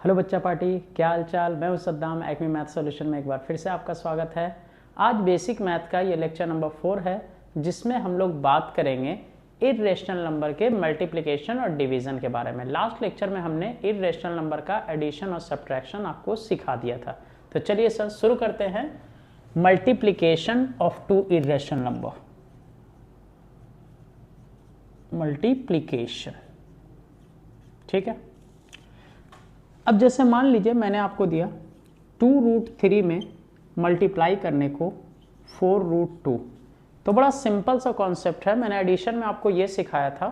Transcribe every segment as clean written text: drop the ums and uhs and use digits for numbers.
Hello बच्चा party, क्या हाल चाल। मैं हूं सद्दाम। एक्मी मैथ सॉल्यूशन में एक बार फिर से आपका स्वागत है। आज बेसिक मैथ का ये लेक्चर नंबर 4 है, जिसमें हम लोग बात करेंगे इर्रेशनल नंबर के मल्टीप्लिकेशन और डिवीजन के बारे में। लास्ट लेक्चर में हमने इर्रेशनल नंबर का एडिशन और सब्ट्रैक्शन आपको सिखा दिया था। तो चलिए सर शुरू करते हैं। Multiplication of two irrational number. Multiplication, ठीक है। अब जैसे मान लीजिए मैंने आपको दिया 2√3 में मल्टीप्लाई करने को 4√2। तो बड़ा सिंपल सा कॉन्सेप्ट है। मैंने एडिशन में आपको ये सिखाया था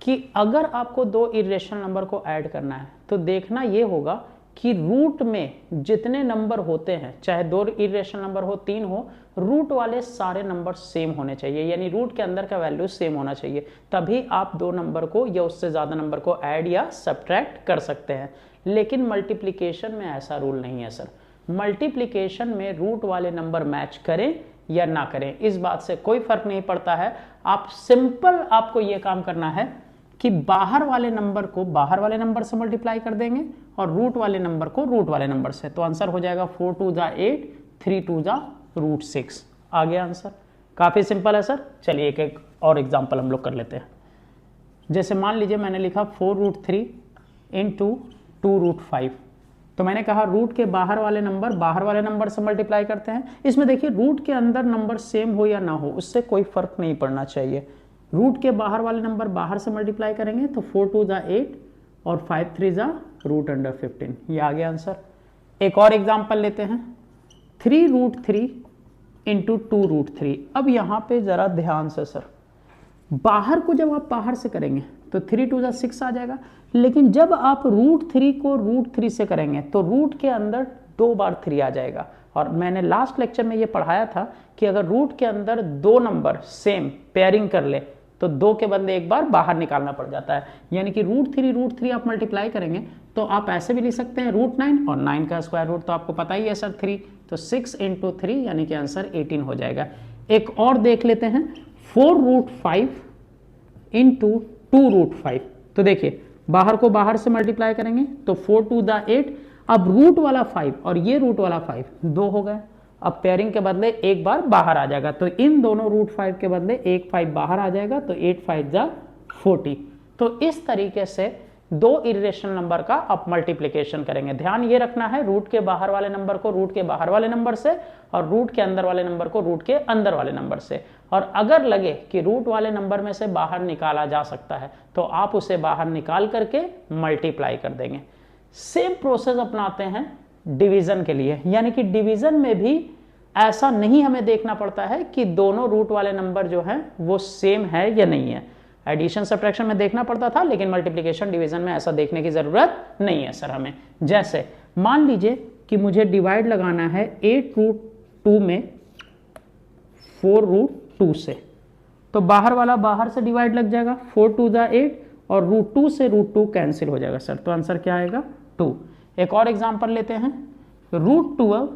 कि अगर आपको दो इर्रेशनल नंबर को ऐड करना है तो देखना ये होगा कि रूट में जितने नंबर होते हैं, चाहे दो इर्रेशनल नंबर हो, 3 हो, रूट वाले सारे नंबर सेम होने चाहिए। यानी रूट के अंदर का वैल्यू सेम होना चाहिए, तभी आप दो नंबर को या उससे ज़्यादा नंबर को ऐड या सब्ट्रैक्ट कर सकते हैं। लेकिन मल्टीप्लिकेशन में ऐसा रूल नहीं है सर। मल्टीप्लिकेशन में रूट वाले नंबर मैच करें या ना करें, इस बात से कोई फर्क नहीं पड़ता है। आप सिंपल आपको यह काम करना है कि बाहर वाले नंबर को बाहर वाले नंबर से मल्टीप्लाई कर देंगे और रूट वाले नंबर को रूट वाले नंबर से। तो आंसर हो जाएगा 4 2 = 8, 3 2 = √6। आ गया आंसर। काफी सिंपल है सर। चलिए एक और एग्जांपल हम लोग कर लेते हैं। जैसे मान लीजिए मैंने लिखा 4√3 × 2√5। तो मैंने कहा रूट के बाहर वाले नंबर से मल्टीप्लाई करते हैं। इसमें देखिए रूट के अंदर नंबर सेम हो या ना हो, उससे कोई फर्क नहीं पड़ना चाहिए। रूट के बाहर वाले नंबर बाहर से मल्टीप्लाई करेंगे तो 4 2 = 8 और 5 3 √ 15। ये आ गया आंसर। एक और एग्जांपल लेते हैं, 3√3 × 2√3। अब यहां पे जरा ध्यान से सर, बाहर को जब आप बाहर से करेंगे तो 3 2 = 6 आ जाएगा। लेकिन जब आप √3 को √3 से करेंगे तो रूट के अंदर 2 बार 3 आ जाएगा। और मैंने लास्ट लेक्चर में ये पढ़ाया था कि अगर रूट के अंदर दो नंबर सेम पेयरिंग कर ले तो 2 के बदले एक बार बाहर निकालना पड़ जाता है। यानी कि √3 आप मल्टीप्लाई करेंगे तो आप ऐसे भी लिख सकते हैं √9 और 9 का स्क्वायर रूट तो आपको पता ही है सर 3। तो 6 × 3 यानी कि आंसर 18 हो जाएगा। एक और देख लेते हैं, 4√5 × 2√5। तो देखिए बाहर को बाहर से मल्टीप्लाई करेंगे तो 4 2 = 8। अब रूट वाला 5 और ये रूट वाला 5 2 हो गए। अब पेयरिंग के बदले एक बार बाहर आ जाएगा, तो इन दोनों √5 के बदले एक 5 बाहर आ जाएगा, तो 8 5 = 40। तो इस तरीके से दो इर्रेशनल नंबर का आप मल्टीप्लिकेशन करेंगे। ध्यान ये रखना है, रूट के बाहर वाले नंबर को रूट के बाहर वाले नंबर से और रूट के अंदर वाले नंबर को रूट के अंदर वाले नंबर से। और अगर लगे कि रूट वाले नंबर में से बाहर निकाला जा सकता है तो आप उसे बाहर निकाल करके मल्टीप्लाई कर देंगे। सेम प्रोसेस अपनाते हैं डिवीजन के लिए। यानी कि डिवीजन में भी ऐसा नहीं हमें देखना पड़ता है कि दोनों रूट वाले नंबर जो हैं वो सेम है या नहीं है। एडिशन सब्ट्रैक्शन में देखना पड़ता था, लेकिन मल्टीप्लिकेशन डिवीजन में ऐसा देखने की जरूरत नहीं है सर हमें। जैसे मान लीजिए कि मुझे डिवाइड लगाना है 8√2 में 4√2 से, तो बाहर वाला बाहर से डिवाइड लग जाएगा, 4 2 = 8 और √2 से √2 कैंसिल हो जाएगा सर। तो आंसर क्या आएगा 2। एक और एग्जांपल लेते हैं, √12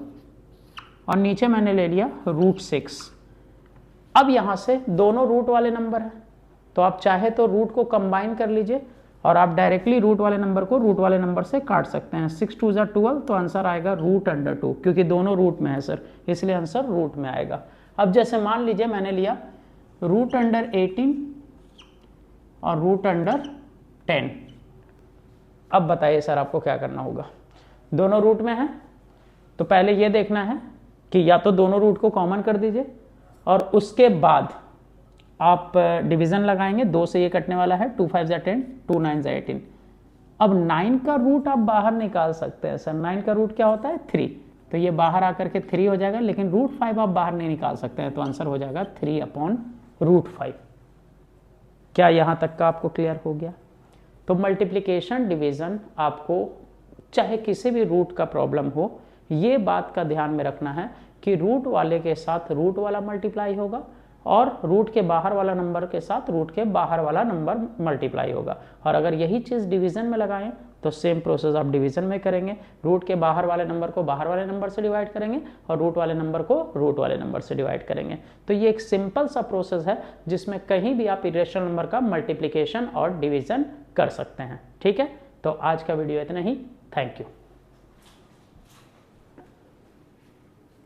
और नीचे मैंने ले लिया √6। अब यहां से दोनों रूट वाले नंबर हैं, तो आप चाहे तो रूट को कंबाइन कर लीजिए और आप डायरेक्टली रूट वाले नंबर को रूट वाले नंबर से काट सकते हैं। 6 2 = 12, तो आंसर आएगा √2, क्योंकि दोनों रूट में है सर, इसलिए आंसर रूट में आएगा। अब जैसे मान लीजिए मैंने लिया √18 और √10। अब बताइए सर आपको क्या करना होगा। दोनों रूट में है तो पहले ये देखना है कि या तो दोनों रूट को कॉमन कर दीजिए और उसके बाद आप डिवीजन लगाएंगे। 2 से ये कटने वाला है, 2 5 = 10, 2 9 = 18। अब 9 का रूट आप बाहर निकाल सकते हैं सर। 9 का रूट क्या होता है 3, तो ये बाहर आकर के 3 हो जाएगा, लेकिन √5 आप बाहर नहीं निकाल सकते हैं, तो आंसर हो जाएगा 3/√5। क्या यहां तक का आपको क्लियर हो गया? तो मल्टीप्लिकेशन डिवीजन आपको चाहे किसी भी रूट का प्रॉब्लम हो, ये बात का ध्यान में रखना है कि रूट वाले के साथ रूट वाला मल्टीप्लाई होगा और रूट के बाहर वाला नंबर के साथ रूट के बाहर वाला नंबर मल्टीप्लाई होगा। और अगर यही चीज़ डिवीजन में लगाएं तो सेम प्रोसेस आप डिवीजन में करेंगे। रूट के बाहर वाले नंबर को बाहर वाले नंबर से डिवाइड करेंगे और रूट वाले नंबर को रूट वाले नंबर से डिवाइड करेंगे। तो ये एक सिंपल सा प्रोसेस है जिसमें कहीं भी आप इरेशनल नंबर का मल्टीप्लिकेशन और डिवीजन कर सकते हैं। ठीक है, तो आज का वीडियो इतना ही। Thank you.